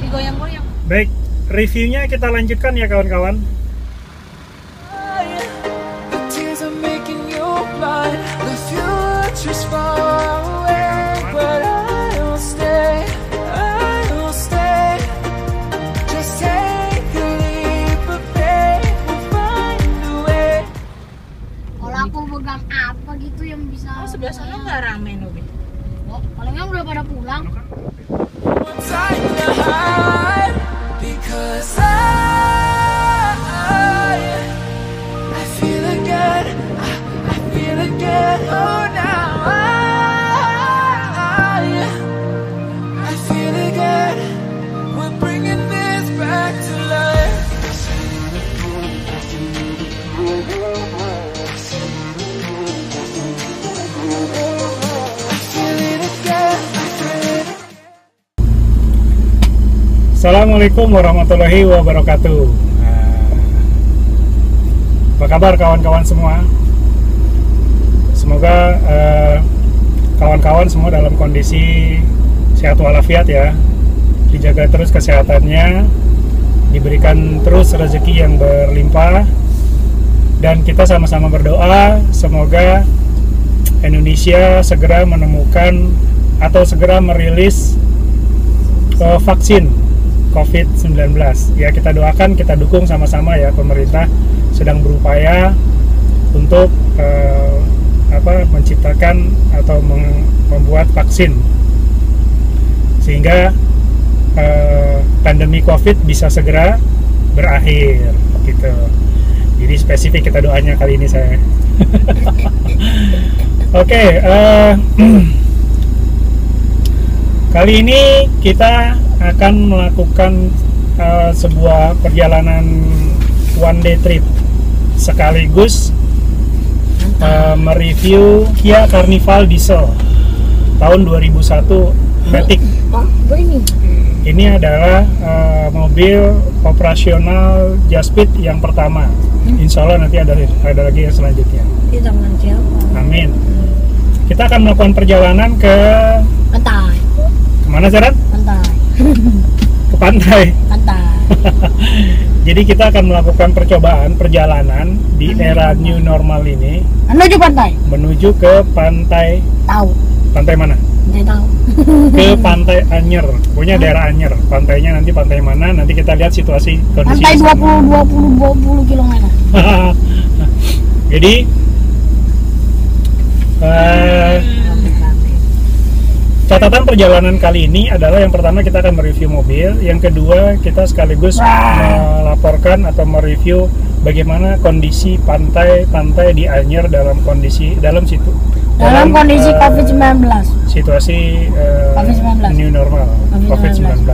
digoyang-goyang. Baik, reviewnya kita lanjutkan ya kawan-kawan. Kalau aku pegang apa gitu yang bisa. Oh, sebelah sana nggak rame Nobi? Oh, palingnya udah pada pulang. Assalamualaikum warahmatullahi wabarakatuh. Apa kabar kawan-kawan semua? Semoga kawan-kawan semua dalam kondisi sehat walafiat ya. Dijaga terus kesehatannya, diberikan terus rezeki yang berlimpah, dan kita sama-sama berdoa semoga Indonesia segera menemukan atau segera merilis vaksin COVID-19. Ya, kita doakan, kita dukung sama-sama ya. Pemerintah sedang berupaya untuk menciptakan atau membuat vaksin sehingga pandemi COVID bisa segera berakhir gitu. Jadi spesifik kita doanya kali ini saya. Oke, kali ini kita akan melakukan sebuah perjalanan one day trip sekaligus mereview Kia Carnival Diesel tahun 2001 Matic. Ini adalah mobil operasional Just Speed yang pertama. Insya Allah nanti ada lagi yang selanjutnya. Amin. Kita akan melakukan perjalanan ke Pantai. kemana Serat? Pantai. Ke pantai. Pantai. Jadi kita akan melakukan perjalanan di era new normal ini Menuju pantai. menuju ke pantai. Tahu. Pantai mana? Saya tahu. Ke Pantai Anyer. Pokoknya daerah Anyer. Pantainya nanti pantai mana? Nanti kita lihat situasi kondisi. Pantai 20 km. Jadi catatan perjalanan kali ini adalah yang pertama kita akan mereview mobil, yang kedua kita sekaligus melaporkan atau mereview bagaimana kondisi pantai di Anyer dalam kondisi COVID-19. Situasi COVID-19. new normal COVID-19.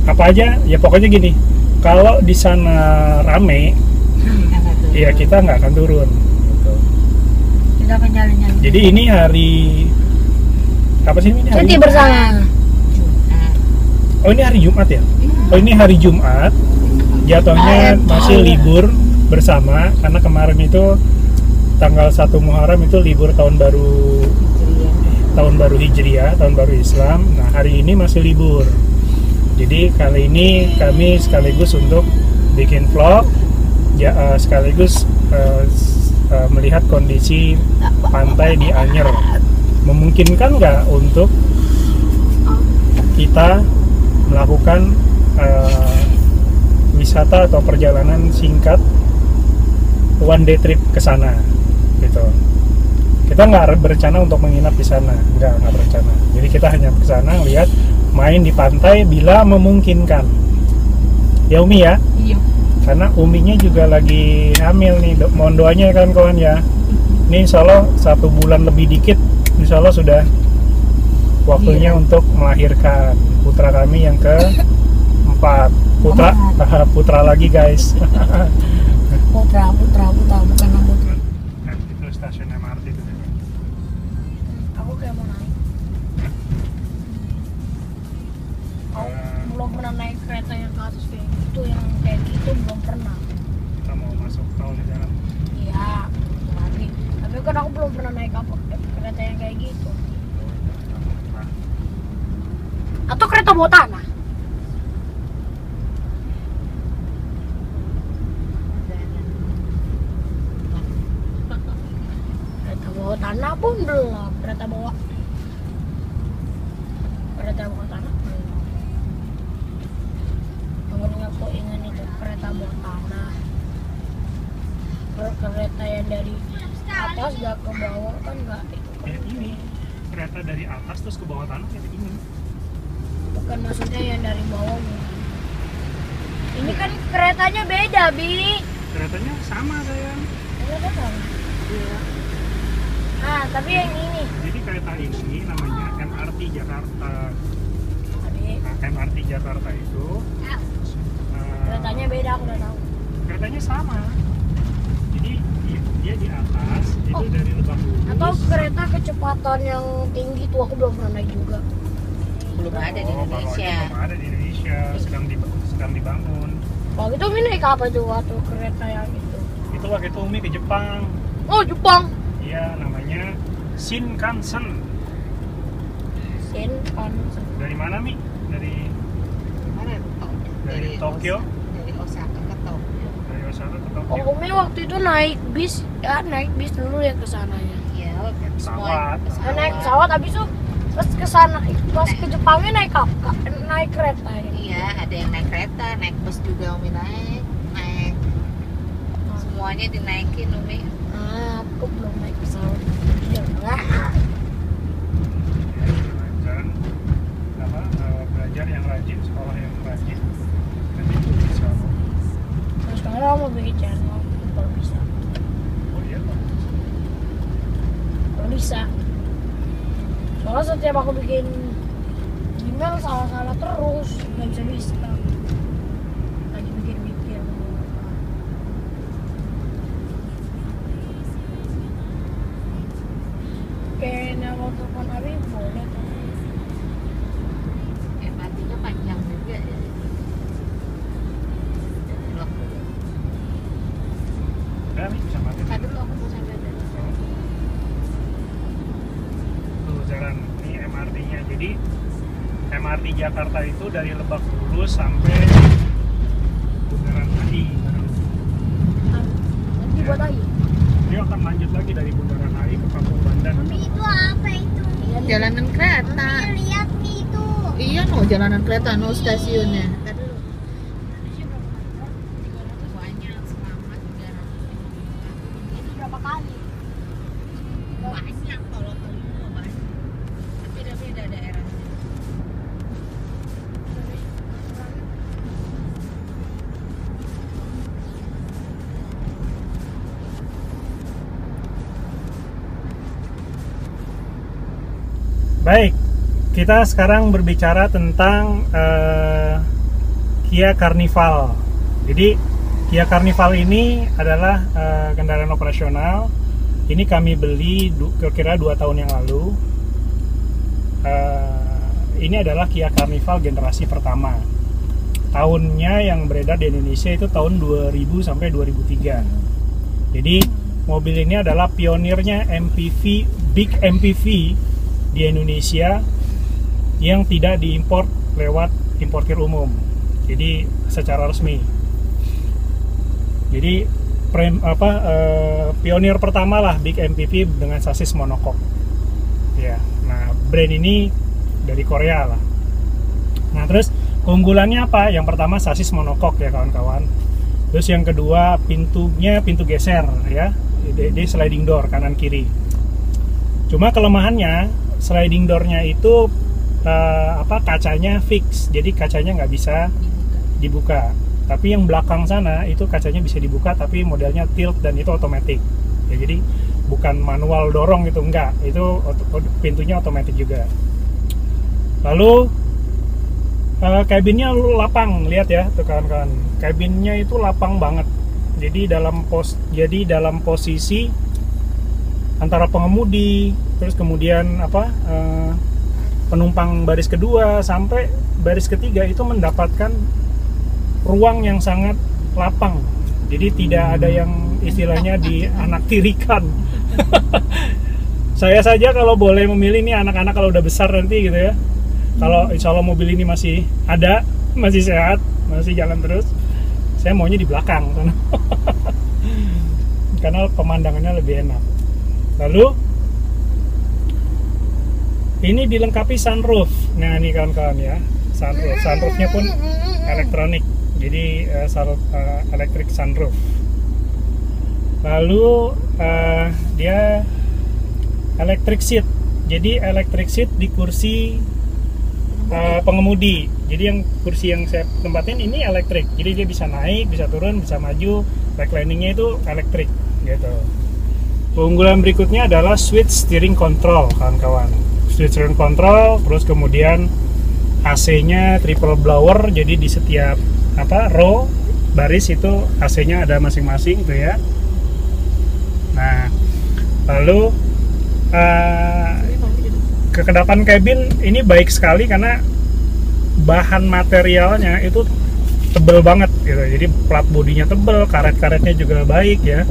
Apa aja? Ya pokoknya gini, kalau di sana rame, ya kita nggak akan turun. Gitu. Kita akan jalan-jalan. Jadi ini hari apa sih ini? Cuti bersama. Oh ini hari Jumat ya? Oh ini hari Jumat. Jatuhnya masih libur bersama karena kemarin itu tanggal 1 Muharram itu libur tahun baru Hijriah, tahun baru Islam. Nah, hari ini masih libur. Jadi kali ini kami sekaligus untuk bikin vlog ya, sekaligus melihat kondisi pantai di Anyer. Memungkinkan nggak untuk kita melakukan wisata atau perjalanan singkat one day trip ke sana gitu. Kita nggak berencana untuk menginap di sana, nggak berencana. Jadi kita hanya ke sana lihat, main di pantai bila memungkinkan. Ya Umi ya? Iya. Karena Uminya juga lagi hamil nih, mohon doanya ya kawan-kawan ya. Ini insya Allah 1 bulan lebih dikit, insya Allah sudah waktunya untuk melahirkan putra kami yang ke-4. Putra lagi guys. Putra bukan putra. Nah, itu stasiun MRT itu. Aku kayak mau naik. Aku belum pernah naik kereta yang ke atas kayak gitu, yang kayak gitu belum pernah. Kita mau masuk tol sekarang. Iya, lagi. Tapi kan aku belum pernah naik kereta yang kayak gitu. Atau kereta bawah tanah? pun belum. Kereta bawah tanah belum. Yang aku ingat itu kereta bawah tanah. Kalau kereta yang dari atas gak ke bawah kan nggak itu. Kayak ini kereta dari atas terus ke bawah tanah kayak ini. Bukan, maksudnya yang dari bawah. Ini kan keretanya beda, Bi. Keretanya sama sayang. Kereta sama. Iya. Ah, tapi yang ini. Jadi kereta ini namanya MRT Jakarta. Tadi Nah, MRT Jakarta itu keretanya beda, aku udah tahu. keretanya sama. Jadi dia di atas itu dari Lebak Bulus. Atau kereta kecepatan yang tinggi tuh aku belum pernah naik juga. Belum ada di Kalau Indonesia. itu belum ada di Indonesia, sedang dibangun. Kalau gitu Umi naik apa tuh waktu kereta yang itu? Itu waktu itu Umi ke Jepang. Oh, Jepang. Iya, namanya Shinkansen. Shinkansen. Dari mana Mi? Dari Mana? Dari Tokyo? Dari Osaka ke Tokyo. dari Osaka ke Tokyo. Oh, Umi waktu itu naik bis dulu ya ke sananya. Iya, Pesawat. Naik pesawat habis itu pas ke sana, pas ke Jepangnya naik apa? Naik kereta ya. Iya, ada yang naik kereta, naik bus juga Umi naik. Semuanya dinaikin Umi. Ah, aku belum naik pesawat. Ya lah. Belajar yang rajin, sekolah yang rajin, nanti itu bisa. Terus sekarang mau bikin channel kalau bisa. Oh iya Pak. Kalau bisa. Soalnya setiap aku bikin email salah-salah terus, nggak bisa. Lagi mikir-mikir mau apa. Kayaknya mau telepon Abi boleh tuh. MRT-nya panjang juga ya. Udah Mi, bisa mati. Tadi dulu aku mau sampai dari. Tuh jalan, ini MRT-nya. Jadi MRT Jakarta itu dari Lebak Bulus sampai Bundaran HI. Nanti buat lagi. Dia akan lanjut lagi dari Bundaran HI ke Kampung Bandan. Itu apa itu? Jalanan kereta. Lihat itu. Iya, no jalanan kereta, no stasiunnya. Banyak, selamat juga. Itu berapa kali? Banyak kalau kelima banyak. Tapi beda-beda daerah. Baik, kita sekarang berbicara tentang Kia Carnival. Jadi Kia Carnival ini adalah kendaraan operasional. Ini kami beli kira-kira 2 tahun yang lalu. Ini adalah Kia Carnival generasi pertama. Tahunnya yang beredar di Indonesia itu tahun 2000 sampai 2003. Jadi mobil ini adalah pionirnya MPV, big MPV di Indonesia yang tidak diimpor lewat importir umum. Jadi secara resmi. Jadi pionir pertama lah big MPV dengan sasis monokok. Ya, nah brand ini dari Korea lah. Nah terus keunggulannya apa? Yang pertama sasis monokok ya kawan-kawan. Terus yang kedua pintunya pintu geser ya, di sliding door kanan kiri. Cuma kelemahannya sliding door-nya itu kacanya fix, jadi kacanya nggak bisa dibuka. Tapi yang belakang sana itu kacanya bisa dibuka, tapi modelnya tilt dan itu otomatis. Ya, jadi bukan manual dorong gitu, enggak. Itu pintunya otomatis juga. Lalu kabinnya lapang, lihat ya tuh kawan-kawan. Kabinnya itu lapang banget. Jadi dalam posisi antara pengemudi, terus kemudian penumpang baris kedua sampai baris ketiga itu mendapatkan ruang yang sangat lapang. Jadi tidak ada yang istilahnya dianaktirikan. Saya saja kalau boleh memilih nih anak-anak kalau udah besar nanti gitu ya. Kalau insya Allah mobil ini masih ada, masih sehat, masih jalan terus, saya maunya di belakang sana. Karena pemandangannya lebih enak. Lalu Ini dilengkapi sunroof. Nah, ini kawan-kawan ya, sunroof. Sunroofnya pun elektronik. Jadi electric sunroof. Lalu dia electric seat. Jadi electric seat di kursi pengemudi. Jadi yang kursi yang saya tempatin ini elektrik. Jadi dia bisa naik, bisa turun, bisa maju. Recliningnya itu elektrik gitu. Keunggulan berikutnya adalah switch steering control, kawan-kawan. Switch steering control, terus kemudian AC-nya triple blower. Jadi di setiap row baris itu AC-nya ada masing-masing tuh ya. Nah, lalu kekedapan kabin ini baik sekali karena bahan materialnya itu tebel banget gitu. Jadi plat bodinya tebel, karet-karetnya juga baik ya.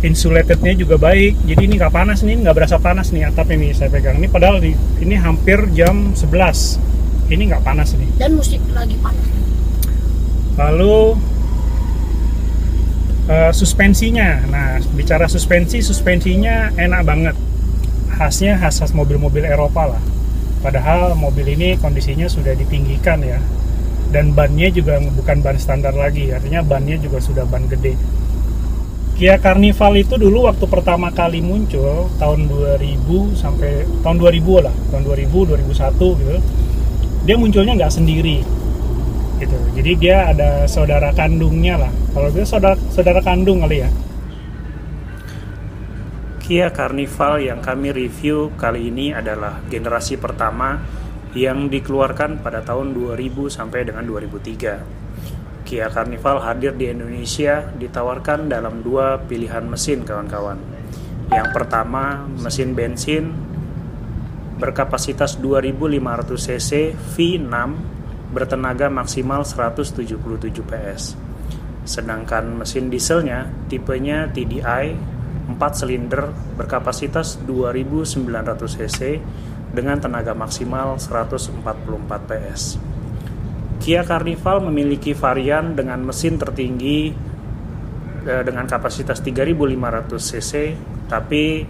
Insulatednya juga baik. Jadi ini nggak panas nih, nggak berasa panas nih atap ini saya pegang. Ini padahal ini hampir jam 11. Ini nggak panas nih. Dan musik lagi panas. Lalu suspensinya. Nah, bicara suspensinya enak banget. Khasnya khas mobil-mobil Eropa lah. Padahal mobil ini kondisinya sudah ditinggikan ya. Dan bannya juga bukan ban standar lagi. Artinya bannya juga sudah ban gede. Kia Carnival itu dulu waktu pertama kali muncul tahun 2000 sampai tahun 2000 lah. Tahun 2000, 2001 gitu. Dia munculnya nggak sendiri. Gitu. Jadi dia ada saudara kandungnya lah. Kalau dia saudara kandung kali ya. Kia Carnival yang kami review kali ini adalah generasi pertama yang dikeluarkan pada tahun 2000 sampai dengan 2003. Kia Carnival hadir di Indonesia ditawarkan dalam dua pilihan mesin, kawan-kawan. Yang pertama, mesin bensin berkapasitas 2500 cc V6 bertenaga maksimal 177 PS. Sedangkan mesin dieselnya tipenya TDI 4 silinder berkapasitas 2900 cc dengan tenaga maksimal 144 PS. Kia Carnival memiliki varian dengan mesin tertinggi dengan kapasitas 3500 cc, tapi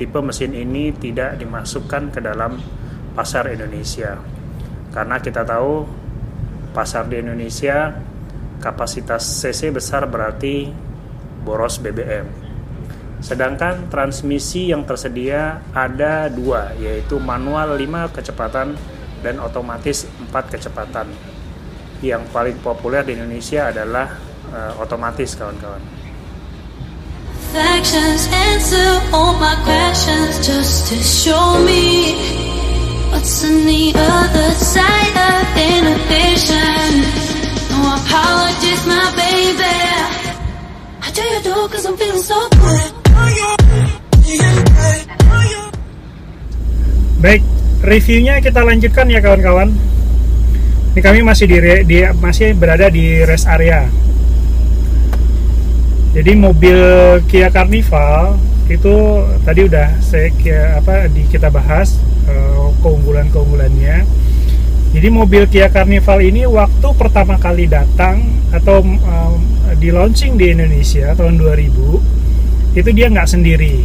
tipe mesin ini tidak dimasukkan ke dalam pasar Indonesia. Karena kita tahu pasar di Indonesia kapasitas cc besar berarti boros BBM. Sedangkan transmisi yang tersedia ada dua, yaitu manual 5 kecepatan dan otomatis 4 kecepatan. Yang paling populer di Indonesia adalah otomatis, kawan-kawan. Factions answer all my questions just to show me what's on the other side of inhibition. No apologies, my baby. I do you do 'cause I'm feeling so good. Baik, reviewnya kita lanjutkan ya, kawan-kawan. Ini kami masih masih berada di rest area. Jadi mobil Kia Carnival itu tadi udah kita bahas keunggulan-keunggulannya. Jadi mobil Kia Carnival ini waktu pertama kali datang atau di launching di Indonesia tahun 2000 itu dia nggak sendiri.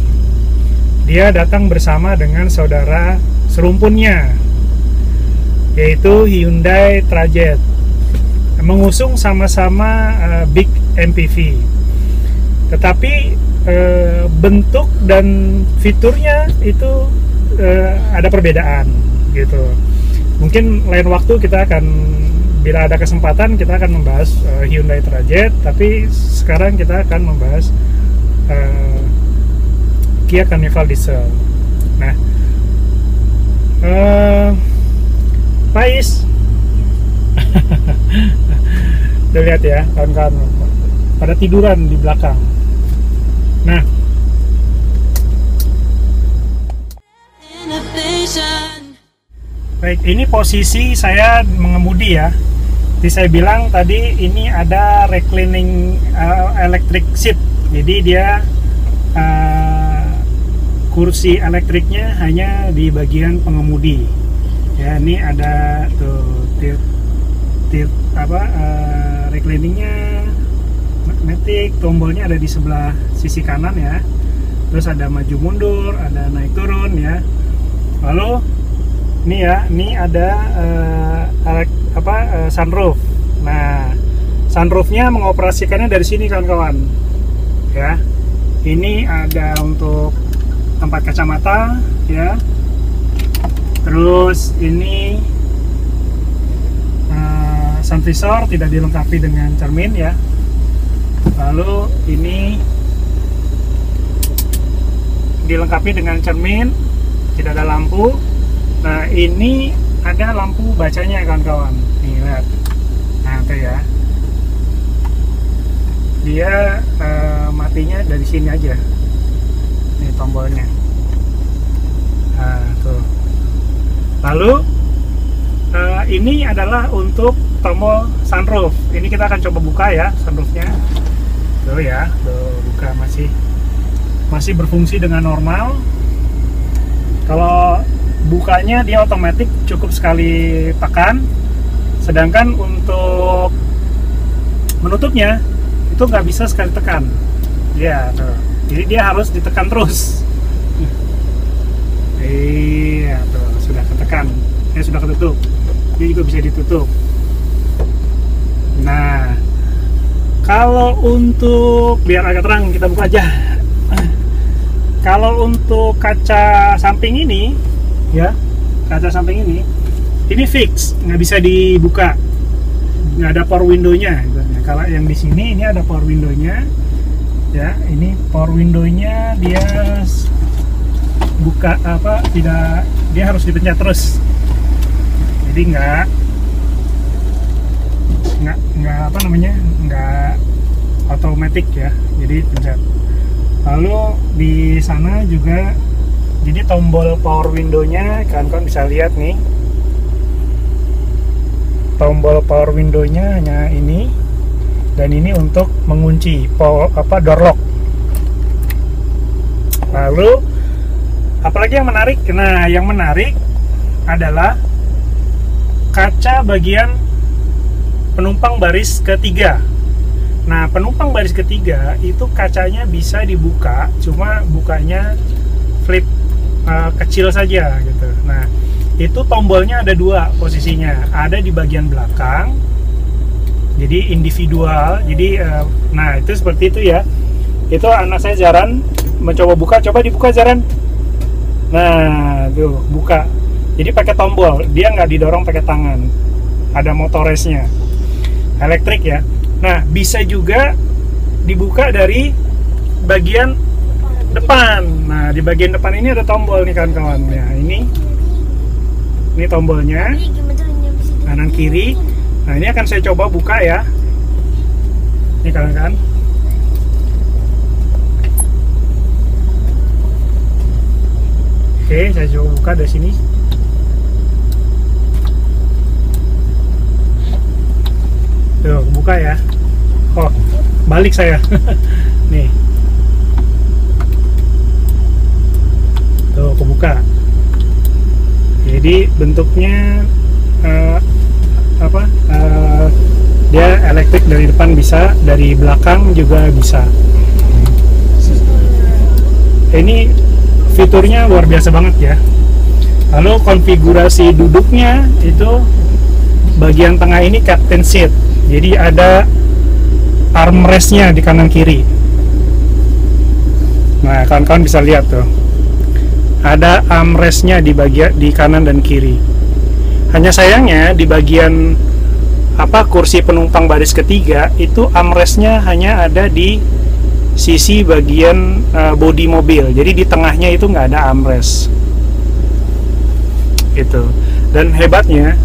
Dia datang bersama dengan saudara serumpunnya, yaitu Hyundai Trajet, mengusung sama-sama big MPV. Tetapi bentuk dan fiturnya itu ada perbedaan gitu. Mungkin lain waktu kita akan, bila ada kesempatan kita akan membahas Hyundai Trajet, tapi sekarang kita akan membahas Kia Carnival Diesel. Nah, Pais tuh lihat ya, kawan-kawan pada tiduran di belakang. Nah, baik, ini posisi saya mengemudi ya. Jadi saya bilang tadi ini ada reclining electric seat. Jadi dia kursi elektriknya hanya di bagian pengemudi. Ya, ini ada tuh recliningnya, magnetic, tombolnya ada di sebelah sisi kanan ya. terus ada maju mundur, ada naik turun ya. Lalu ini ada sunroof. Nah, sunroofnya mengoperasikannya dari sini kawan-kawan ya. Ini ada untuk tempat kacamata ya. Terus ini sun visor tidak dilengkapi dengan cermin ya. Lalu ini dilengkapi dengan cermin, tidak ada lampu. Nah, ini ada lampu bacanya kawan-kawan. Nih lihat. Nah, itu ya. Dia matinya dari sini aja. Nih tombolnya. Nah, tuh. Lalu ini adalah untuk tombol sunroof. Ini kita akan coba buka ya sunroofnya. Tuh ya, tuh buka, masih berfungsi dengan normal. Kalau bukanya dia otomatis, cukup sekali tekan. Sedangkan untuk menutupnya itu nggak bisa sekali tekan. Ya, tuh. Jadi dia harus ditekan terus. Iya, tuh sudah ketekan. Sudah ketutup. Dia juga bisa ditutup. Nah, kalau untuk biar agak terang kita buka aja. Kalau untuk kaca samping ini, ya, kaca samping ini fix, nggak bisa dibuka, nggak ada power window-nya. Kalau yang di sini ini ada power window-nya, ya, ini power window-nya dia buka tidak, dia harus dipencet terus. Jadi nggak otomatis ya, jadi pencet. Lalu di sana juga, jadi tombol power window-nya kalian bisa lihat nih, tombol power window-nya hanya ini, dan ini untuk mengunci door lock. Lalu apalagi yang menarik? Nah, yang menarik adalah kaca bagian penumpang baris ketiga. Nah, penumpang baris ketiga itu kacanya bisa dibuka, cuma bukanya flip kecil saja gitu. Nah, itu tombolnya ada dua posisinya, ada di bagian belakang, jadi individual. Jadi, nah itu seperti itu ya. Itu anak saya Zaran mencoba buka, coba dibuka Zaran. Nah, tuh buka. Jadi pakai tombol, dia nggak didorong pakai tangan. Ada motoresnya, elektrik ya. Nah, bisa juga dibuka dari bagian depan. Nah, di bagian depan ini ada tombol nih kawan-kawan. Ya, ini tombolnya, kanan kiri. Nah, ini akan saya coba buka ya. Ini kawan-kawan. Oke, saya coba buka dari sini. Tuh, buka ya. Oh, balik saya. Nih. Tuh, kebuka. Jadi bentuknya dia elektrik dari depan bisa, dari belakang juga bisa. Ini fiturnya luar biasa banget ya. Lalu konfigurasi duduknya itu bagian tengah ini captain seat. Jadi ada armrestnya di kanan kiri. Nah, kawan-kawan bisa lihat tuh. Ada armrestnya di bagian di kanan dan kiri. Hanya sayangnya di bagian kursi penumpang baris ketiga itu armrestnya hanya ada di sisi bagian bodi mobil. Jadi di tengahnya itu nggak ada armrest. Itu. Dan hebatnya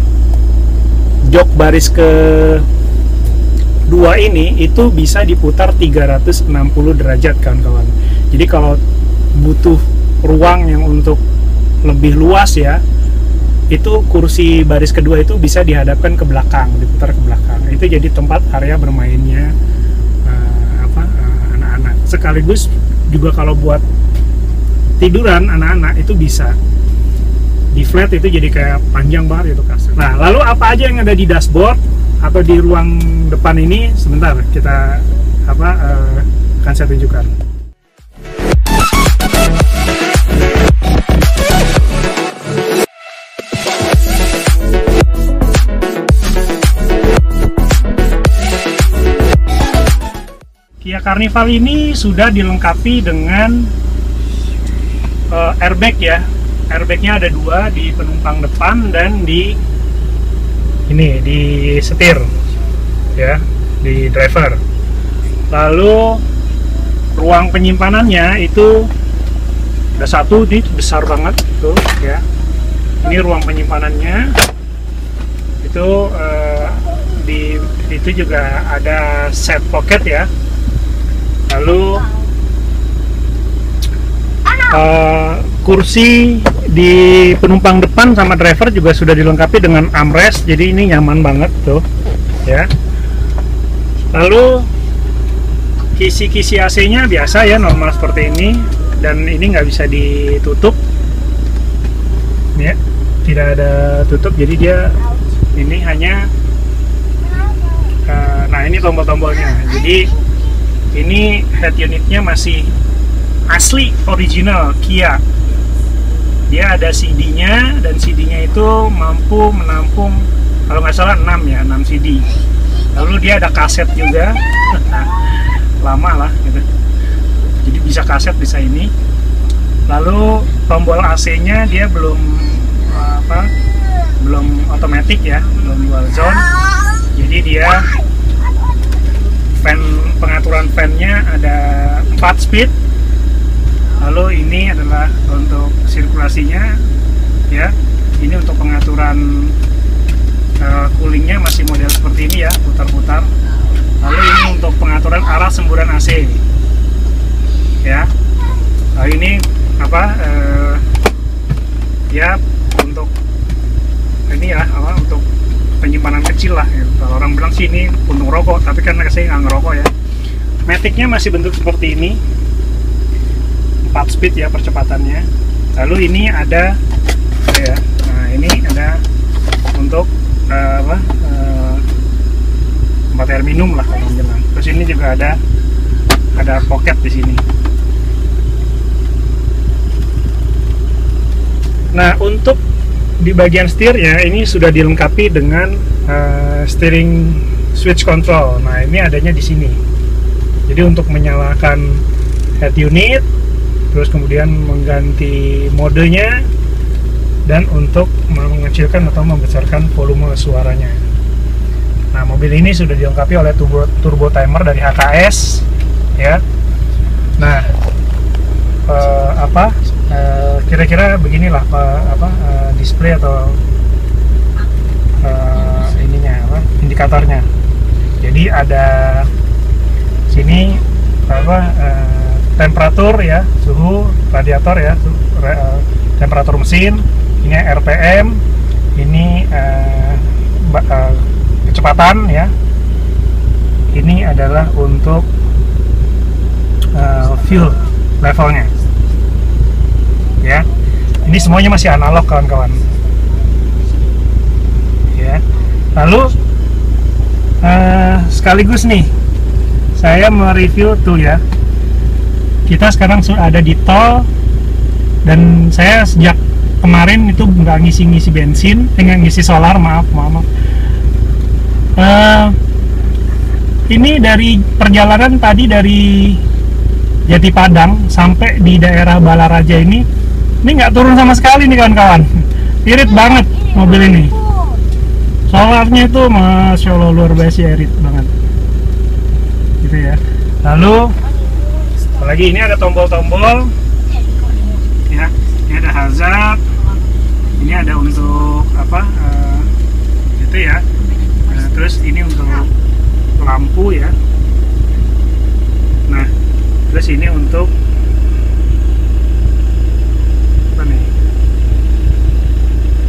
jok baris ke 2 ini itu bisa diputar 360 derajat kawan-kawan. Jadi kalau butuh ruang yang untuk lebih luas ya, itu kursi baris kedua itu bisa dihadapkan ke belakang, diputar ke belakang. Itu jadi tempat area bermainnya anak-anak. Sekaligus juga kalau buat tiduran anak-anak itu bisa. Di flat itu jadi kayak panjang banget itu kasur. Nah, lalu apa aja yang ada di dashboard atau di ruang depan ini? Sebentar kita akan saya tunjukkan. Carnival ini sudah dilengkapi dengan airbag ya. Airbagnya ada 2 di penumpang depan dan di ini di setir ya, di driver. Lalu ruang penyimpanannya itu ada 1, ini besar banget tuh ya. Ini ruang penyimpanannya itu itu juga ada set pocket ya. Lalu kursi di penumpang depan sama driver juga sudah dilengkapi dengan armrest, jadi ini nyaman banget tuh ya. Lalu kisi-kisi AC-nya biasa ya, normal seperti ini, dan ini nggak bisa ditutup ya, tidak ada tutup, jadi dia ini hanya nah ini tombol-tombolnya. Jadi ini head unitnya masih asli original Kia. Dia ada CD-nya, dan CD-nya itu mampu menampung kalau nggak salah 6 ya, 6 CD. Lalu dia ada kaset juga, lama lah gitu. Jadi bisa kaset, bisa ini. Lalu tombol AC-nya dia belum belum otomatis ya, belum dual zone. Jadi dia pengaturan fan-nya ada 4 speed. Lalu ini adalah untuk sirkulasinya ya. Ini untuk pengaturan coolingnya masih model seperti ini ya, putar-putar. Lalu ini untuk pengaturan arah semburan AC ya. Lalu ini ya untuk ini ya, untuk penyimpanan kecil lah gitu. Kalau orang bilang sih ini puntung rokok, tapi kan saya nggak ngerokok ya. Matic-nya masih bentuk seperti ini, 4 speed ya percepatannya. Lalu ini ada ya, nah ini ada untuk tempat air minum lah kalau bilang. Terus ini juga ada pocket di sini. Nah, untuk di bagian setirnya ini sudah dilengkapi dengan steering switch control. Nah, ini adanya di sini. Jadi untuk menyalakan head unit, terus kemudian mengganti modenya, dan untuk mengecilkan atau membesarkan volume suaranya. Nah, mobil ini sudah dilengkapi oleh turbo timer dari HKS ya. Nah, kira-kira beginilah display atau indikatornya. Jadi ada sini temperatur ya, suhu radiator ya, temperatur mesin, ini RPM, ini kecepatan ya. Ini adalah untuk fuel levelnya ya. Ini semuanya masih analog kawan-kawan ya. Lalu sekaligus nih saya mereview tuh ya, kita sekarang sudah ada di tol, dan saya sejak kemarin itu nggak ngisi bensin, ngisi solar, maaf. Ini dari perjalanan tadi dari Jati Padang sampai di daerah Balaraja ini nggak turun sama sekali nih kawan-kawan. Irit banget mobil ini. Solarnya itu Masya Allah luar biasa, irit banget gitu ya. Lalu apalagi ini ada tombol-tombol ya, ini ada hazard, ini ada untuk itu ya. Terus ini untuk lampu ya. Nah, terus ini untuk apa nih?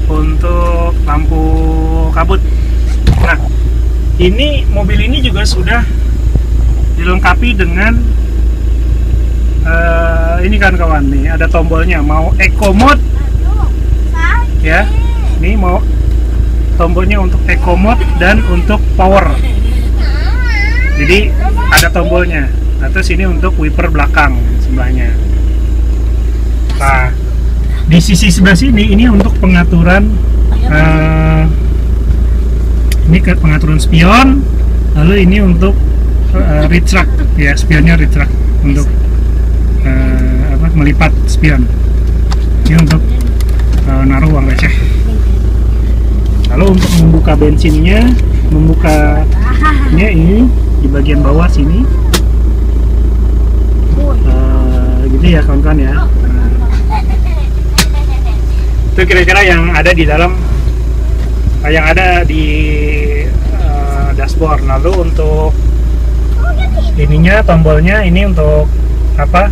Untuk lampu kabut. Nah, ini mobil ini juga sudah dilengkapi dengan ini kan kawan nih, ada tombolnya, mau eco mode ya. Ini mau tombolnya untuk eco mode dan untuk power. Jadi ada tombolnya. Nah, terus ini untuk wiper belakang sebelahnya. Nah, di sisi sebelah sini ini untuk pengaturan ini ke pengaturan spion. Lalu ini untuk retract ya, spionnya retract untuk melipat spion. Ini untuk naruh uang receh. Lalu untuk membuka bensinnya, membukanya ini di bagian bawah sini, gitu ya kawan-kawan ya. Itu kira-kira yang ada di dalam, yang ada di dashboard. Lalu untuk ininya, tombolnya ini untuk apa?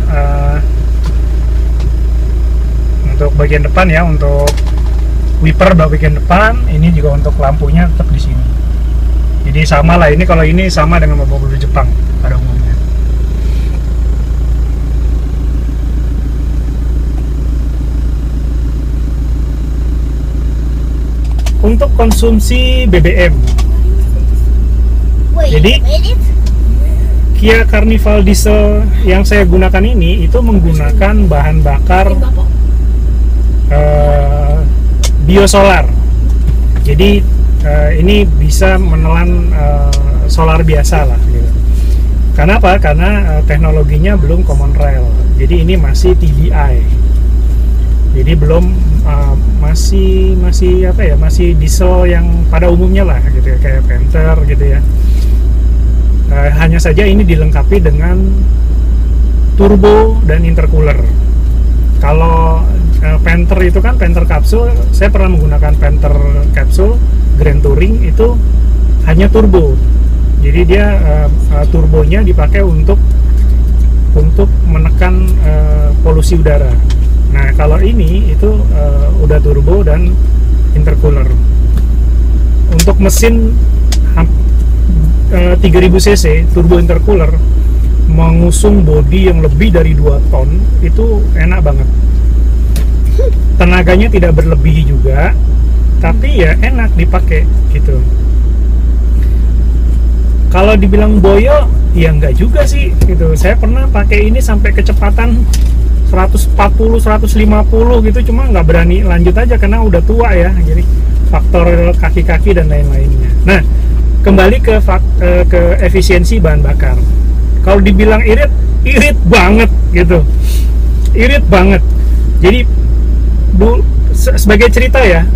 Untuk bagian depan ya, untuk wiper bagian depan. Ini juga untuk lampunya tetap di sini. Jadi sama lah, ini kalau ini sama dengan mobil Jepang pada umumnya. Untuk konsumsi BBM, jadi Kia Carnival diesel yang saya gunakan ini itu menggunakan bahan bakar biosolar. Jadi ini bisa menelan solar biasa lah gitu. Karena apa? Karena teknologinya belum common rail. Jadi ini masih TDI. Jadi belum masih apa ya? Masih diesel yang pada umumnya lah gitu ya, kayak Panther gitu ya. Hanya saja ini dilengkapi dengan turbo dan intercooler. Kalau Panther itu kan Panther kapsul, saya pernah menggunakan Panther kapsul Grand Touring, itu hanya turbo. Jadi dia turbonya dipakai untuk menekan polusi udara. Nah kalau ini itu udah turbo dan intercooler. Untuk mesin 3000 cc turbo intercooler mengusung bodi yang lebih dari 2 ton itu enak banget. Tenaganya tidak berlebih juga, tapi ya enak dipakai gitu. Kalau dibilang boyo, ya enggak juga sih gitu. Saya pernah pakai ini sampai kecepatan 140, 150 gitu, cuma nggak berani lanjut aja karena udah tua ya. Jadi faktor kaki-kaki dan lain-lainnya. Nah, kembali ke efisiensi bahan bakar. Kalau dibilang irit banget gitu. Irit banget. Jadi sebagai cerita ya,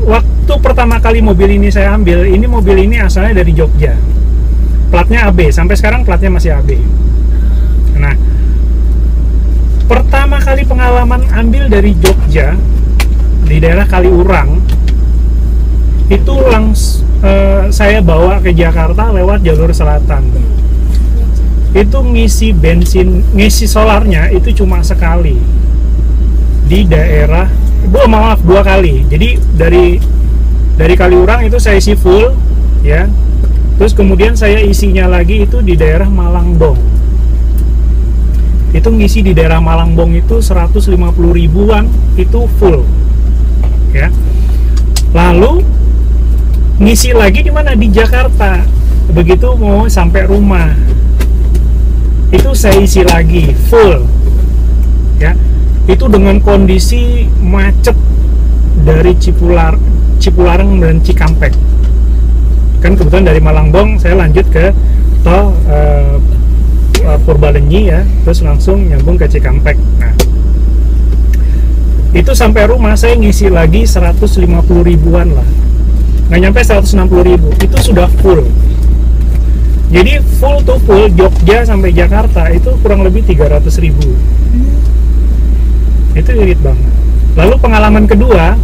waktu pertama kali mobil ini saya ambil, ini mobil ini asalnya dari Jogja, platnya AB, sampai sekarang platnya masih AB. Nah, pertama kali pengalaman ambil dari Jogja di daerah Kaliurang itu saya bawa ke Jakarta lewat jalur selatan. Itu ngisi solarnya itu cuma sekali di daerah, maaf 2 kali. Jadi dari Kaliurang itu saya isi full ya, terus kemudian saya isinya lagi itu di daerah Malangbong. Itu ngisi di daerah Malangbong itu 150 ribuan itu full ya. Lalu ngisi lagi di mana? Di Jakarta. Begitu mau sampai rumah itu saya isi lagi full ya. Itu dengan kondisi macet dari Cipularang dan Cikampek. Kan kebetulan dari Malangbong saya lanjut ke tol Purbalenyi ya, terus langsung nyambung ke Cikampek. Nah, itu sampai rumah saya ngisi lagi 150 ribuan lah, nggak nyampe 160 ribu, itu sudah full. Jadi full to full Jogja sampai Jakarta itu kurang lebih 300 ribu. Itu irit banget. Lalu pengalaman kedua,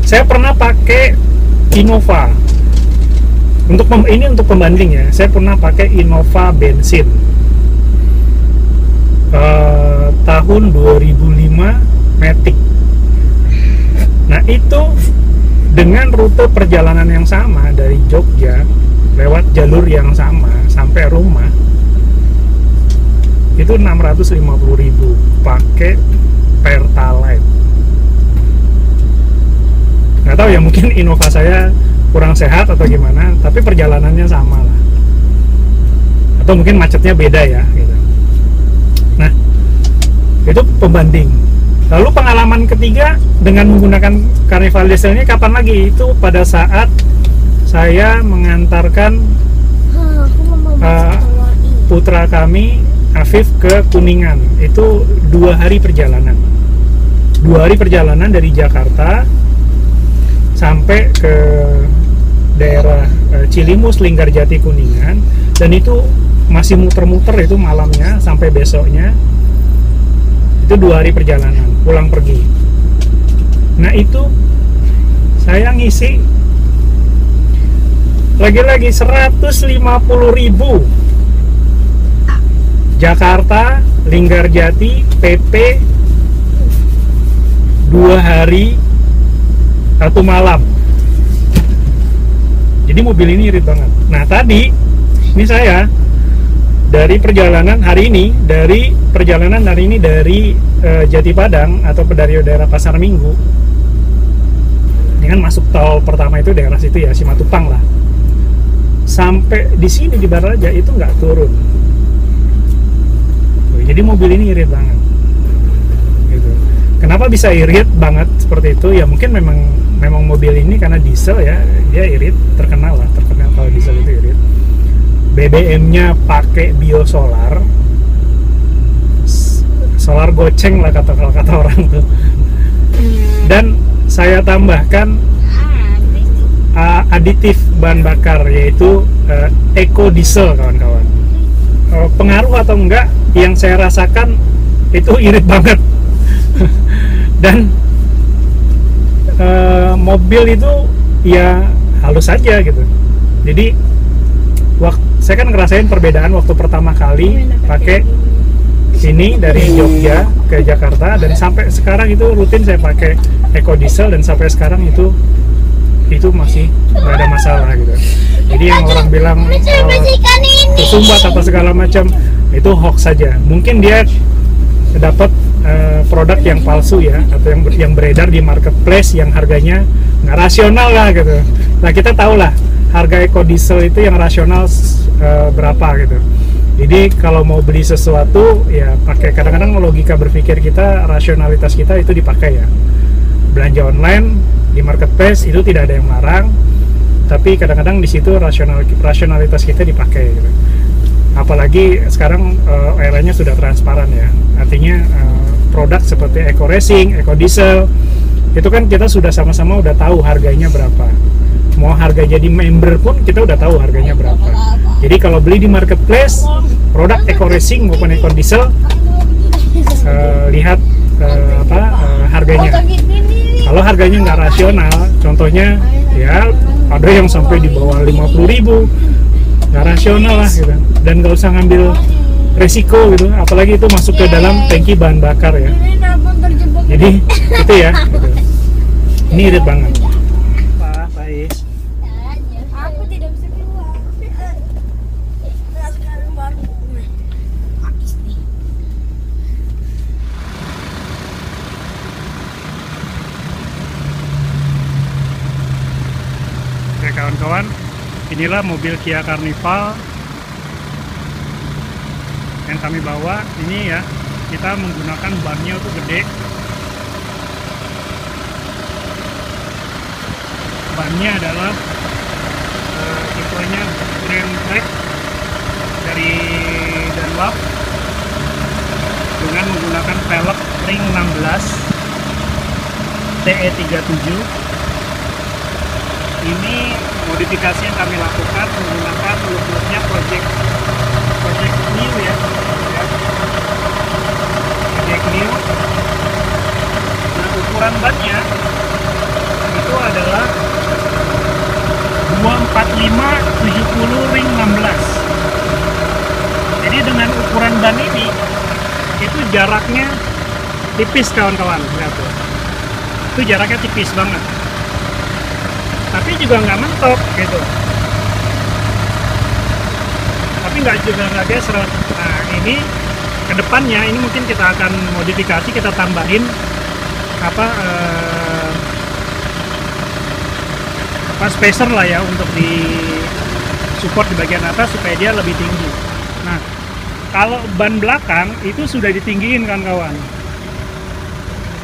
saya pernah pakai Innova. Ini untuk pembanding ya. Saya pernah pakai Innova bensin tahun 2005 Matic. Nah itu dengan rute perjalanan yang sama dari Jogja lewat jalur yang sama sampai rumah itu 650.000 pakai Pertalite. Nggak tahu ya, mungkin Innova saya kurang sehat atau gimana, tapi perjalanannya sama lah, atau mungkin macetnya beda ya gitu. Nah itu pembanding. Lalu pengalaman ketiga dengan menggunakan Carnival diesel ini kapan lagi? Itu pada saat saya mengantarkan putra kami Afif ke Kuningan itu 2 hari perjalanan. 2 hari perjalanan dari Jakarta sampai ke daerah Cilimus, Linggarjati, Kuningan, dan itu masih muter-muter itu malamnya sampai besoknya. Itu 2 hari perjalanan pulang pergi. Nah itu saya ngisi lagi-lagi 150.000 Jakarta, Linggarjati, PP 2 hari 1 malam. Jadi mobil ini irit banget. Nah tadi ini saya dari perjalanan hari ini dari Jati Padang atau dari daerah Pasar Minggu. Ini kan masuk tol pertama itu daerah situ ya, Simatupang lah. Sampai di sini di Baraja itu nggak turun. Jadi mobil ini irit banget. Gitu. Kenapa bisa irit banget seperti itu? Ya mungkin memang mobil ini karena diesel ya, dia irit, terkenal kalau diesel itu irit. BBM-nya pakai biosolar, solar goceng lah kata orang tuh. Dan saya tambahkan aditif bahan bakar yaitu eco diesel kawan-kawan. Pengaruh atau enggak, yang saya rasakan itu irit banget. Dan mobil itu ya halus aja gitu. Jadi saya kan ngerasain perbedaan waktu pertama kali pakai ini dari Jogja ke Jakarta, dan sampai sekarang itu rutin saya pakai eco diesel, dan sampai sekarang itu masih nggak ada masalah gitu. Jadi yang orang bilang tersumbat apa segala macam itu hoax saja. Mungkin dia dapat produk yang palsu ya, atau yang beredar di marketplace yang harganya nggak rasional lah gitu. Nah kita tahu lah harga eco diesel itu yang rasional berapa gitu. Jadi kalau mau beli sesuatu ya pakai, kadang-kadang logika berpikir kita, rasionalitas kita itu dipakai ya. Belanja online di marketplace itu tidak ada yang larang, tapi kadang-kadang di situ rasionalitas kita dipakai gitu. Apalagi sekarang eranya sudah transparan ya, artinya produk seperti eco racing, eco diesel itu kan kita sudah sama-sama udah tahu harganya berapa. Mau harga jadi member pun kita udah tahu harganya berapa. Jadi kalau beli di marketplace produk eco racing maupun eco diesel, lihat harganya. Kalau harganya nggak rasional, contohnya ya ada yang sampai di bawah 50.000, nggak rasional lah gitu, dan nggak usah ngambil resiko gitu, apalagi itu masuk ke dalam tangki bahan bakar ya. Jadi itu ya gitu. Ini irit banget. Pak Faiz, Aku tidak bisa keluar. Nah, sekarang baru habis nih. oke kawan-kawan, inilah mobil Kia Carnival yang kami bawa. Ini ya, kita menggunakan bannya itu gede. Bannya adalah tipenya Grand Track dari Dunlop dengan menggunakan velg ring 16 TE37. Ini modifikasi yang kami lakukan menggunakan logonya Project New ya. Project New. Nah ukuran bannya itu adalah 245/70 ring 16. Jadi dengan ukuran ban ini itu jaraknya tipis kawan-kawan, lihat tuh. Itu jaraknya tipis banget. Tapi juga nggak mentok gitu. Tapi nggak gesrot. Nah ini kedepannya ini mungkin kita akan modifikasi, kita tambahin spacer lah ya untuk di support di bagian atas supaya dia lebih tinggi. Nah kalau ban belakang itu sudah ditinggiin kan kawan,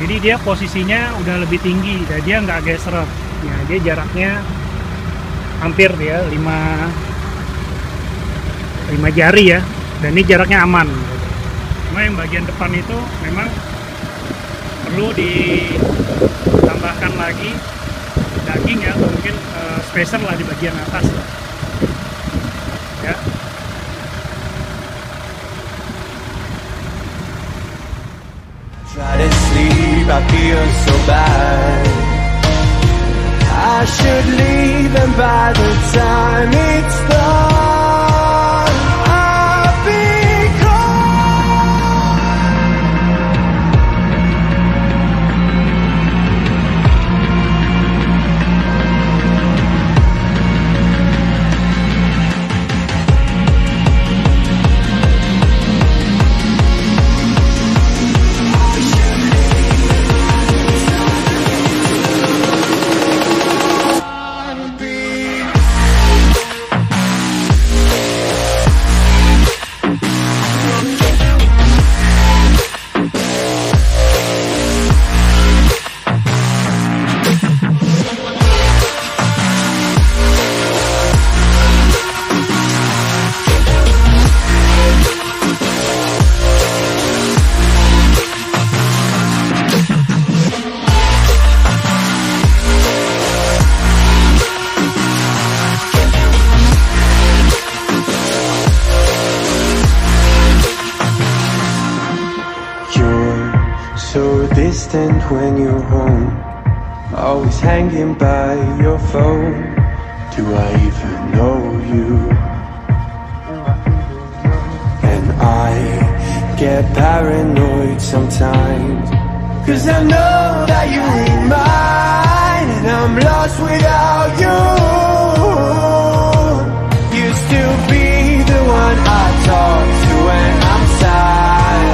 jadi dia posisinya udah lebih tinggi dan dia nggak gesrot. Nah dia jaraknya hampir ya 5 5 jari ya, dan ini jaraknya aman. Cuma yang bagian depan itu memang perlu ditambahkan lagi daging ya, atau mungkin spacer lah di bagian atas ya. Try to sleep, I feel so bad. I should leave, and by the time it's done, I'll be so distant when you're home, always hanging by your phone. Do I even know you? And I get paranoid sometimes, 'cause I know that you ain't mine, and I'm lost without you. Used to be the one I talk to when I'm sad.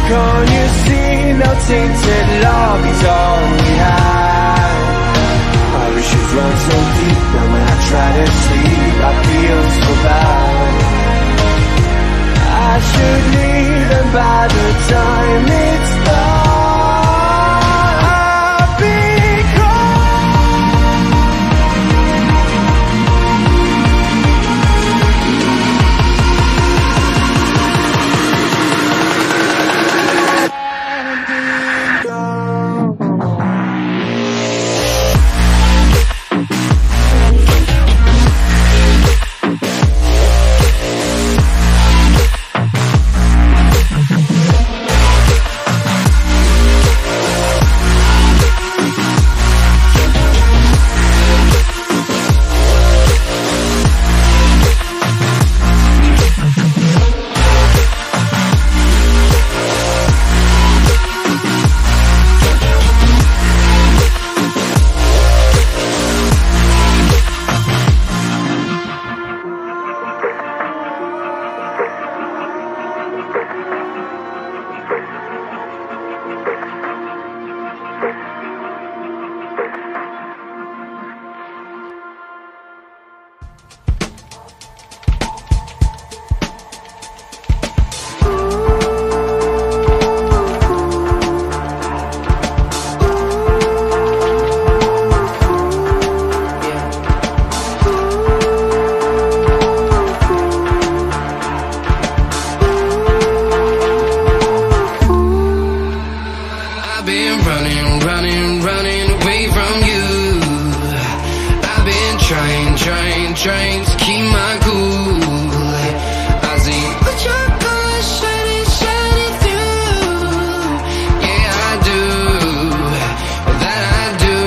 Can't you see, no tainted love is all we have. Our issues run so deep, and when I try to sleep, I feel so bad. I should leave, and by the time it's done, I'll be trying to keep my cool. I see what your colors shining through. Yeah, I do, that I do.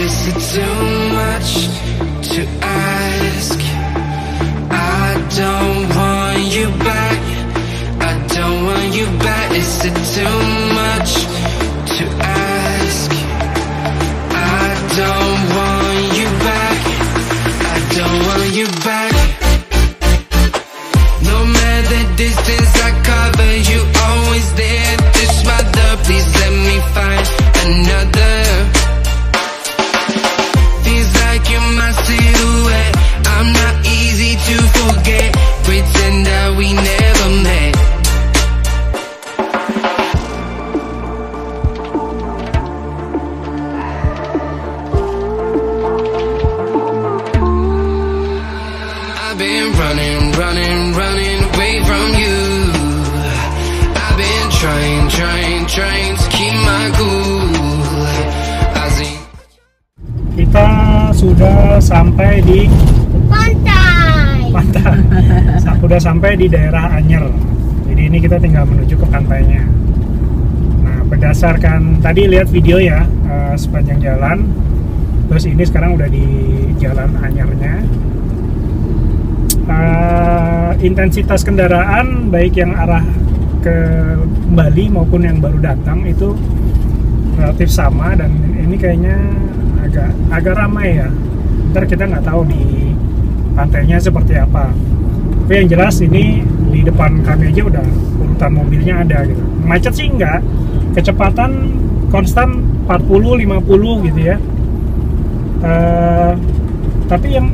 Is it too much to ask? I don't want you back, I don't want you back. Is it too much to ask? I don't want you back, I don't sudah sampai di Pantai. Udah sampai di daerah Anyer. Jadi ini kita tinggal menuju ke pantainya. Nah, berdasarkan tadi lihat video ya, sepanjang jalan. Terus ini sekarang udah di jalan Anyernya. Intensitas kendaraan baik yang arah ke Bali maupun yang baru datang itu relatif sama, dan ini kayaknya agak ramai ya. Ntar kita nggak tahu di pantainya seperti apa. Tapi yang jelas ini di depan kami aja udah urutan mobilnya ada gitu. Macet sih enggak, kecepatan konstan 40-50 gitu ya. Tapi yang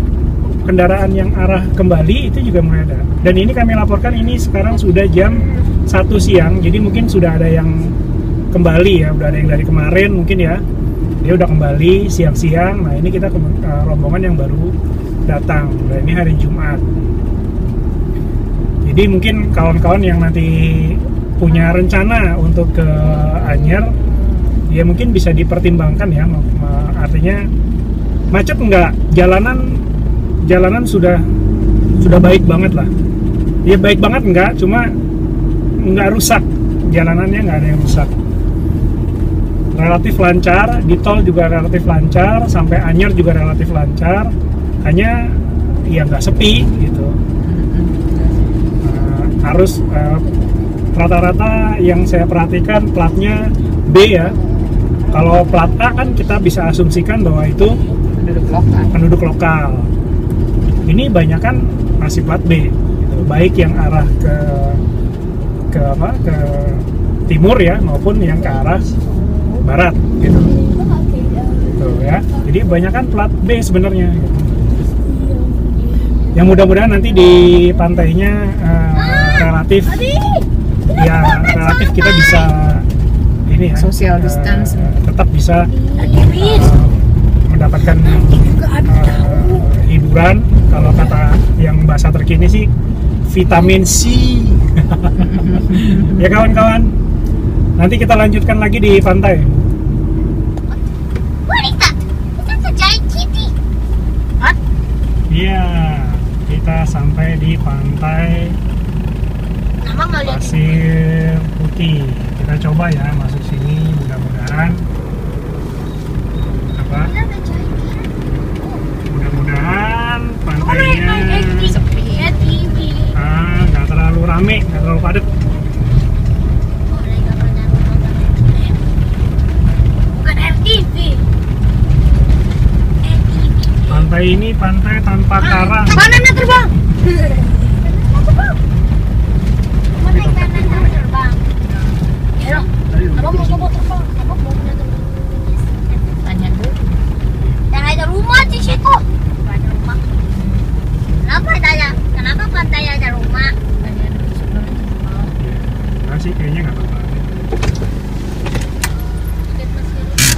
kendaraan yang arah kembali itu juga mulai ada. Dan ini kami laporkan ini sekarang sudah jam 1 siang, jadi mungkin sudah ada yang kembali ya, udah ada yang dari kemarin mungkin ya, dia udah kembali siang-siang. Nah ini kita rombongan yang baru datang, dan ini hari Jumat. Jadi mungkin kawan-kawan yang nanti punya rencana untuk ke Anyer, ya mungkin bisa dipertimbangkan ya, artinya macet enggak, jalanan sudah baik banget lah. Ya baik banget enggak, cuma enggak rusak, jalanannya enggak ada yang rusak. Relatif lancar, di tol juga relatif lancar, sampai Anyer juga relatif lancar. Hanya ya nggak sepi gitu. Harus rata-rata yang saya perhatikan platnya B ya. Kalau plat A kan kita bisa asumsikan bahwa itu penduduk lokal. Ini banyak kan masih plat B gitu. Baik yang arah ke timur ya, maupun yang ke arah barat gitu. Tuh ya. Jadi banyak kan plat B sebenarnya gitu. Yang mudah-mudahan nanti di pantainya relatif kita bisa ini ya, Social distance. tetap bisa mendapatkan hiburan. Kalau kata yang bahasa terkini sih vitamin C. Ya kawan-kawan, nanti kita lanjutkan lagi di pantai. What is that? That's a giant kitty. Iya, kita sampai di pantai Mama nggak lihat. Pasir Putih. Kita coba ya masuk sini, mudah-mudahan mudah-mudahan pantainya nggak terlalu rame, nggak terlalu padat. Bukan FTV. Pantai ini pantai tanpa karang. Banana terbang. Mau naik banana terbang. Ya, abang mau terbang. Abang mau terbang. Tanya dulu. Dan ada rumah di situ. Ada rumah. Kenapa pantai ada rumah? Tanya dulu sebelum. Nggak sih, kayaknya nggak apa-apa.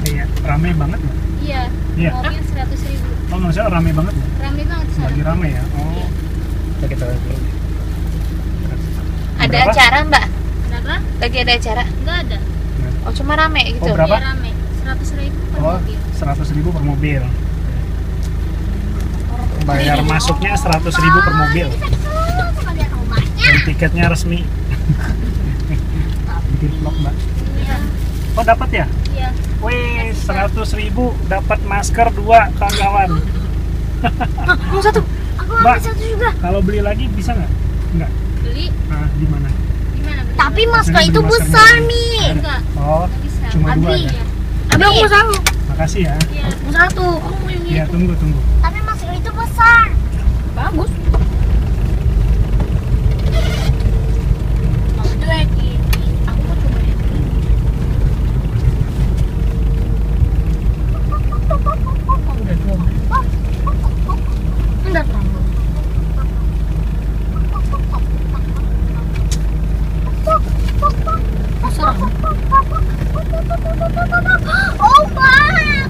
Iya, rame banget nggak? Iya, Iya. mobil 100.000. Oh, maksudnya rame banget ya? Rame banget di sana. Lagi rame ya? Oh. Kita lihat dulu. Ada Berapa? acara Mbak? Kenapa? Lagi ada acara? Enggak ada. Oh cuma rame gitu? Oh, berapa? Iya rame. 100.000 per Oh, mobil. 100.000 per mobil. Bayar masuknya 100.000 per mobil. Sama lihat rumahnya. Dan tiketnya resmi. Bikin vlog, Mbak. Iya. Oh, dapat ya? Iya. Wih, 100.000 dapat masker 2 kawan-kawan. Mau satu. Aku Mbak. ambil satu juga. Kalau beli lagi bisa nggak? Enggak. Beli Nah, di mana? gimana beli? Tapi masker Maksudnya itu beli besar maskernya. nih. Enggak, Oh, enggak bisa. cuma 2 Abi, ya? ya. Abi aku mau satu. Makasih ya. Iya. Mau satu. Aku mau yang Iya, tunggu. Tapi masker itu besar. Bagus. Mau itu lagi. Aku mau coba yang ini. Enggak terlalu. Oh, Pak.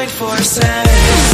2.4 cents.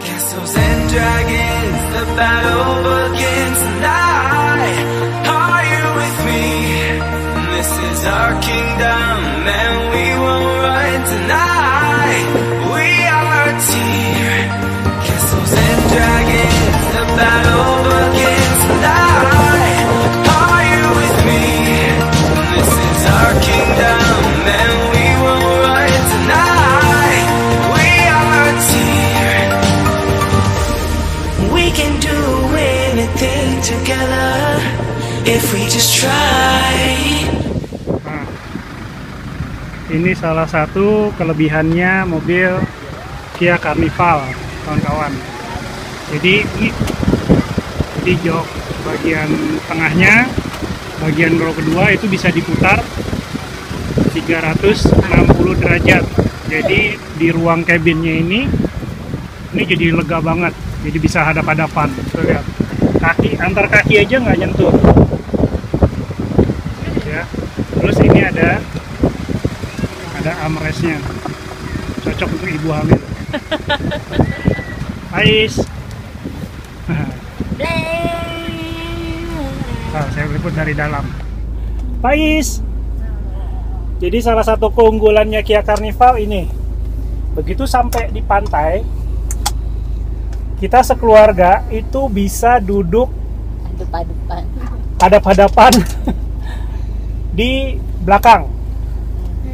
Castles and dragons, the battle begins tonight. Are you with me? This is our kingdom, and we won't run tonight. We are a team. Castles and dragons, the battle begins tonight. Are you with me? This is our kingdom, and we won't run tonight. We are a team. We can do anything together if we just try. Nah, ini salah satu kelebihannya mobil Kia Carnival, kawan-kawan. Jadi jok bagian tengahnya, bagian row kedua itu bisa diputar 360 derajat. Jadi di ruang cabinnya ini jadi lega banget. Jadi bisa hadap-hadapan. Tuh lihat, kaki antar kaki aja nggak nyentuh. Ya. Terus ini ada armrestnya, cocok untuk ibu hamil. Ais. Nah, saya liput dari dalam. Ais. Jadi salah satu keunggulannya Kia Carnival ini, begitu sampai di pantai, kita sekeluarga itu bisa duduk hadap-hadapan di belakang,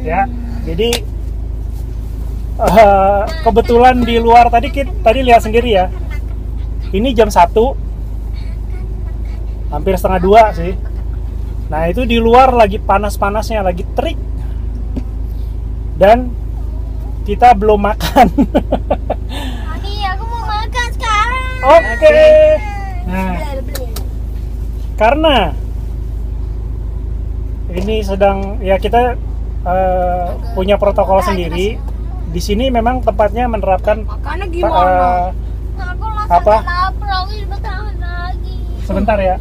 ya. Jadi kebetulan di luar tadi lihat sendiri ya. Ini jam 1, hampir setengah 2 sih. Nah itu di luar lagi panas-panasnya, lagi terik, dan kita belum makan. Mami, aku mau makan sekarang. Oke. Nah, karena ini sedang ya kita punya protokol sendiri. Di sini memang tempatnya menerapkan Makannya gimana? Aku Apa? lapar, aku bertahan lagi. Sebentar ya,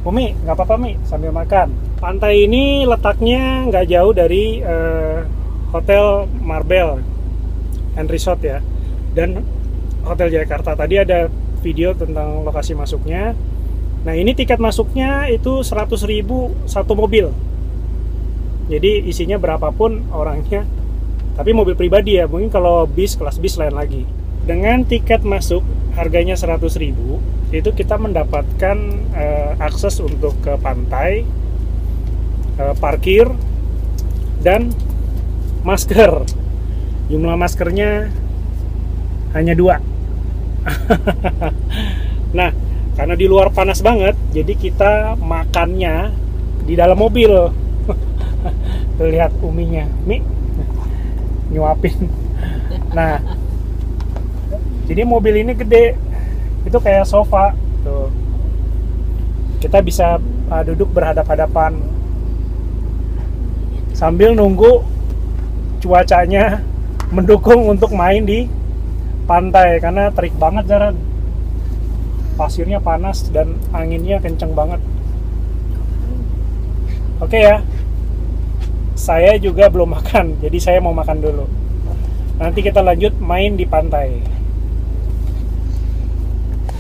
Umi, nggak apa-apa Mi, sambil makan. Pantai ini letaknya nggak jauh dari Hotel Marbella and Resort ya, dan Hotel Jakarta. Tadi ada video tentang lokasi masuknya. Nah ini tiket masuknya itu 100.000 satu mobil. Jadi isinya berapapun orangnya, tapi mobil pribadi ya, mungkin kalau bis, kelas bis lain lagi. Dengan tiket masuk harganya 100.000, itu kita mendapatkan akses untuk ke pantai, parkir, dan masker. Jumlah maskernya hanya 2. Nah, karena di luar panas banget, jadi kita makannya di dalam mobil. Tuh lihat Uminya, Mi nyuapin. Nah, jadi mobil ini gede, itu kayak sofa. Tuh, kita bisa duduk berhadap-hadapan sambil nunggu cuacanya mendukung untuk main di pantai, karena terik banget Zaran. Pasirnya panas dan anginnya kenceng banget. Oke ya, saya juga belum makan, jadi saya mau makan dulu. Nanti kita lanjut main di pantai.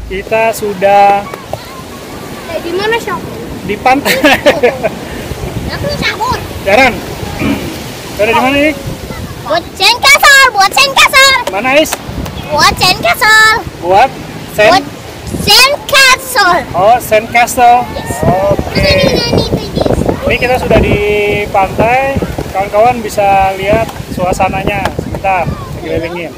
Kita sudah Di mana shop? di pantai. Aku cabut. Jaran, ada di mana nih? Buat sandcastle, buat sandcastle, Mana Is? buat sandcastle, Buat buat sandcastle. Oh, Sandcastle. Yes. Oke. Ini. Ini kita sudah di pantai. Kawan-kawan bisa lihat suasananya. Sebentar, kelilingin.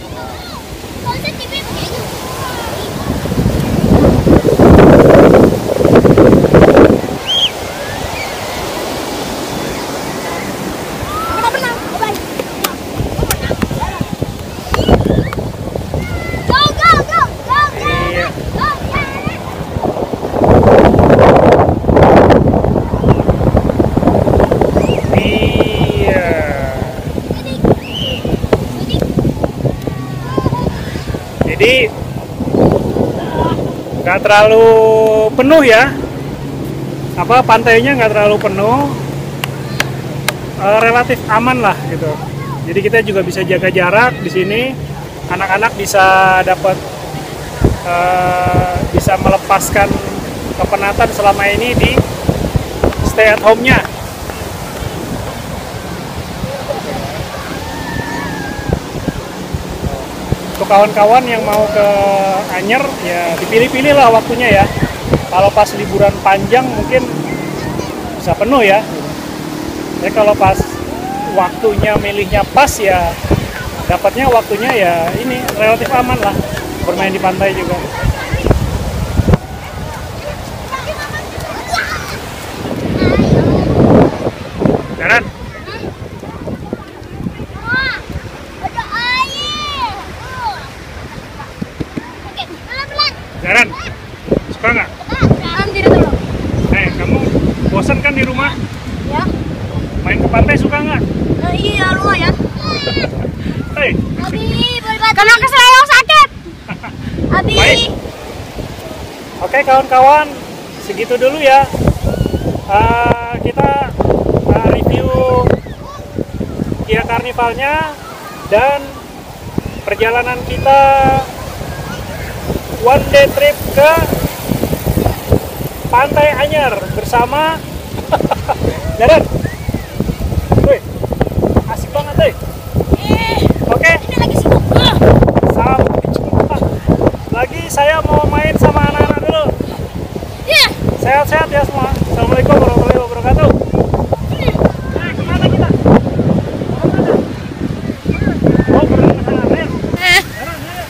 Jadi nggak terlalu penuh ya, pantainya nggak terlalu penuh, relatif aman lah gitu. Jadi kita juga bisa jaga jarak di sini, anak-anak bisa dapat bisa melepaskan kepenatan selama ini di stay at home-nya. Untuk kawan-kawan yang mau ke Anyer ya dipilih-pilih lah waktunya ya. Kalau pas liburan panjang mungkin bisa penuh ya. Tapi kalau pas waktunya milihnya pas ya dapatnya waktunya ya ini relatif aman lah bermain di pantai juga. Jalan. Jaran, suka nggak? Tidak dulu. Kamu bosan kan di rumah? Ya. Main ke pantai suka nggak? Iya, lumayan. Hei, Abi, boleh bantu? Karena keseleo sakit. Abi. baik. Oke kawan-kawan, segitu dulu ya. Kita review Kia Carnivalnya dan perjalanan kita one day trip ke Pantai Anyer bersama Jaran. Wih, asik banget deh. Oke. Ini lagi sibuk. Sampai jumpa. Lagi saya mau main sama anak-anak dulu. Iya. Sehat-sehat ya semua. Assalamualaikum warahmatullahi wabarakatuh. Kemana kita? Oh, berenang ke sana. Ayo. Jaran, ayo.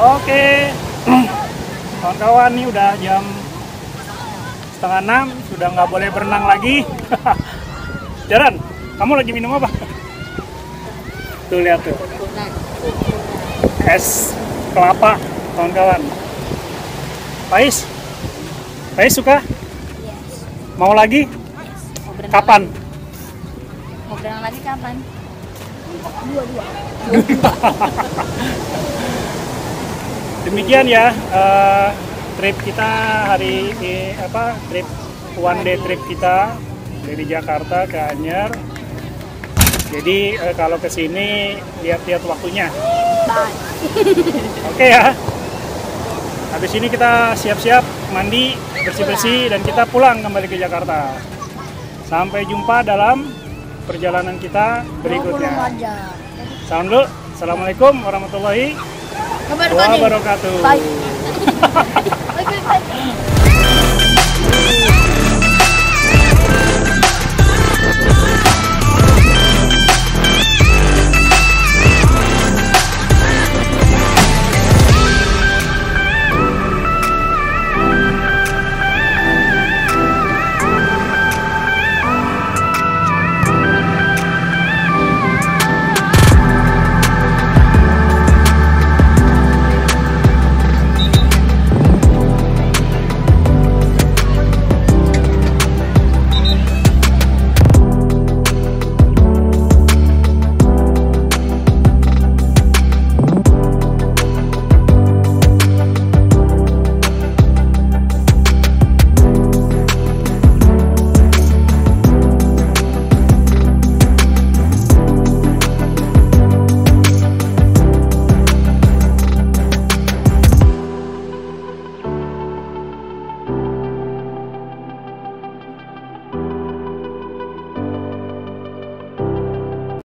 Oke, kawan-kawan nih udah jam 5:30, sudah nggak boleh berenang lagi. Jaran, kamu lagi minum apa? Tuh lihat tuh, es kelapa, kawan-kawan. Pais suka? Mau lagi? Kapan? Mau berenang lagi kapan? Demikian ya trip kita hari ini, trip one day trip kita dari Jakarta ke Anyer. Jadi kalau kesini lihat-lihat waktunya. Oke ya. Habis ini kita siap-siap mandi, bersih-bersih dan kita pulang kembali ke Jakarta. Sampai jumpa dalam perjalanan kita berikutnya. Salam dulu. Assalamualaikum warahmatullahi wabarakatuh. Bye. Bye.